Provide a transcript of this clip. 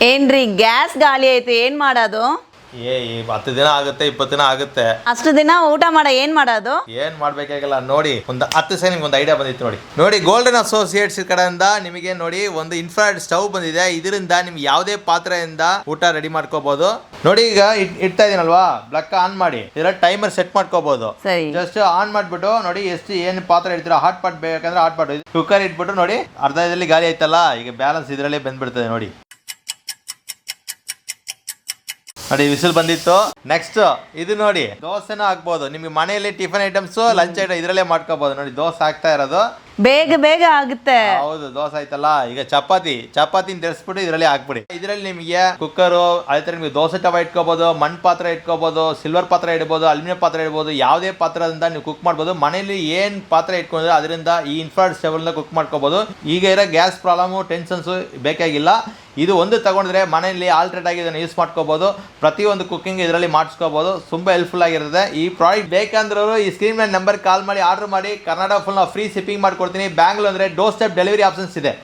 ಏನ್ರಿ ಗ್ಯಾಸ್ ಗಾಳಿ ಐತೆ ಏನ್ ಮಾಡೋದು? 10 ದಿನ ಆಗುತ್ತೆ 20 ದಿನ ಆಗುತ್ತೆ. ಅಷ್ಟು ದಿನ ಊಟ ಏನ್ ಮಾಡೋದು? ಏನ್ ಮಾಡ್ಬೇಕಾಗಿಲ್ಲ ನೋಡಿ, ಒಂದು 10 ಸಲ ನಿಮ್ಗೆ ಒಂದು ಐಡಿಯಾ ಬಂದಿತ್ತು ನೋಡಿ ಗೋಲ್ಡನ್ ಅಸೋಸಿಯೇಟ್ಸ್ ಕಡೆಯಿಂದ ನಿಮಗೆ ನೋಡಿ ಒಂದು ಇನ್ಫ್ರಾರೆಡ್ ಸ್ಟವ್ ಬಂದಿದೆ. ಇದರಿಂದ ನಿಮ್ಗೆ ಯಾವುದೇ ಪಾತ್ರೆಯಿಂದ ಊಟ ರೆಡಿ ಮಾಡ್ಕೋಬಹುದು. ನೋಡಿ ಈಗ ಇಡ್ತಾ ಇದೀನಲ್ವಾ, ಬ್ಲಕ್ ಆನ್ ಮಾಡಿ ಇದರ ಟೈಮರ್ ಸೆಟ್ ಮಾಡ್ಕೋಬಹುದು. ಜಸ್ಟ್ ಆನ್ ಮಾಡ್ಬಿಟ್ಟು ನೋಡಿ ಎಷ್ಟು ಏನ್ ಪಾತ್ರೆ ಇಡ್ತೀರಾ, ಹಾಟ್ ಪಾಟ್ ಬೇಕಂದ್ರೆ ಹಾಟ್ ಪಾಟ್, ಕುಕ್ಕರ್ ಇಟ್ಬಿಟ್ಟು ನೋಡಿ ಅರ್ಧದಲ್ಲಿ ಗಾಳಿ ಆಯ್ತಲ್ಲ, ಈಗ ಬ್ಯಾಲೆನ್ಸ್ ಇದರಲ್ಲೇ ಬಂದ್ಬಿಡ್ತದೆ ನೋಡಿ. ವಿಸಿಲ್ ಬಂದಿತ್ತು. ನೆಕ್ಸ್ಟ್ ಇದು ನೋಡಿ ದೋಸೆನ ಹಾಕ್ಬೋದು. ನಿಮ್ಗೆ ಮನೆಯಲ್ಲಿ ಟಿಫನ್ ಐಟಮ್ಸ್, ಲಂಚ್ ಐಟಮ್ ಇದರಲ್ಲೇ ಮಾಡ್ಕೋಬಹುದು. ನೋಡಿ ದೋಸೆ ಹಾಕ್ತಾ ಇರೋದು ಬೇಗ ಆಗುತ್ತೆ. ಹೌದು, ದೋಸೆ ಆಯ್ತಲ್ಲ. ಈಗ ಚಪಾತಿ ತೆರೆಸ್ಬಿಟ್ಟು ಇದರಲ್ಲಿ ಹಾಕ್ಬಿಡಿ. ಇದರಲ್ಲಿ ನಿಮಗೆ ಕುಕ್ಕರ್, ಅದೇ ತರ ನಿಮ್ಗೆ ದೋಸೆ ತವ ಇಟ್ಕೋಬಹುದು, ಮಣ್ ಪಾತ್ರೆ ಇಟ್ಕೋಬಹುದು, ಸಿಲ್ವರ್ ಪಾತ್ರೆ ಇಡ್ಬೋದು, ಅಲ್ಯೂಮಿನಿಯಂ ಪಾತ್ರೆ ಇಡ್ಬೋದು. ಯಾವುದೇ ಪಾತ್ರದಿಂದ ನೀವು ಕುಕ್ ಮಾಡ್ಬೋದು. ಮನೆಯಲ್ಲಿ ಏನ್ ಪಾತ್ರೆ ಇಟ್ಕೊಂಡ್ರೆ ಅದರಿಂದ ಈ ಇನ್ಫ್ರಾರೆಡ್ ಸ್ಟವ್ ಕುಕ್ ಮಾಡ್ಕೋಬಹುದು. ಈಗ ಇರೋ ಗ್ಯಾಸ್ ಪ್ರಾಬ್ಲಮ್ ಟೆನ್ಷನ್ಸ್ ಬೇಕಾಗಿಲ್ಲ. ಇದು ಒಂದು ತಗೊಂಡ್ರೆ ಮನೆಯಲ್ಲಿ ಆಲ್ಟ್ರೇಟ್ ಆಗಿ ಇದನ್ನು ಯೂಸ್ ಮಾಡ್ಕೋಬಹುದು. ಪ್ರತಿಯೊಂದು ಕುಕಿಂಗ್ ಇದರಲ್ಲಿ ಮಾಡಿಸ್ಕೋಬಹುದು. ತುಂಬಾ ಹೆಲ್ಪ್ಫುಲ್ ಆಗಿರುತ್ತೆ. ಈ ಪ್ರಾಡಕ್ಟ್ ಬೇಕಂದ್ರೂ ಈ ಸ್ಕ್ರೀನ್ ಮೇಲೆ ನಂಬರ್ ಕಾಲ್ ಮಾಡಿ ಆರ್ಡರ್ ಮಾಡಿ. ಕರ್ನಾಟಕ ಫುಲ್ ಫ್ರೀ ಶಿಪ್ಪಿಂಗ್ ಮಾಡ್ಕೊಡ್ತೀನಿ. ಬ್ಯಾಂಗ್ಳೂರ್ ಅಂದ್ರೆ ಡೋರ್ ಸ್ಟೆಪ್ ಡೆಲಿವರಿ ಆಪ್ಷನ್ಸ್ ಇದೆ.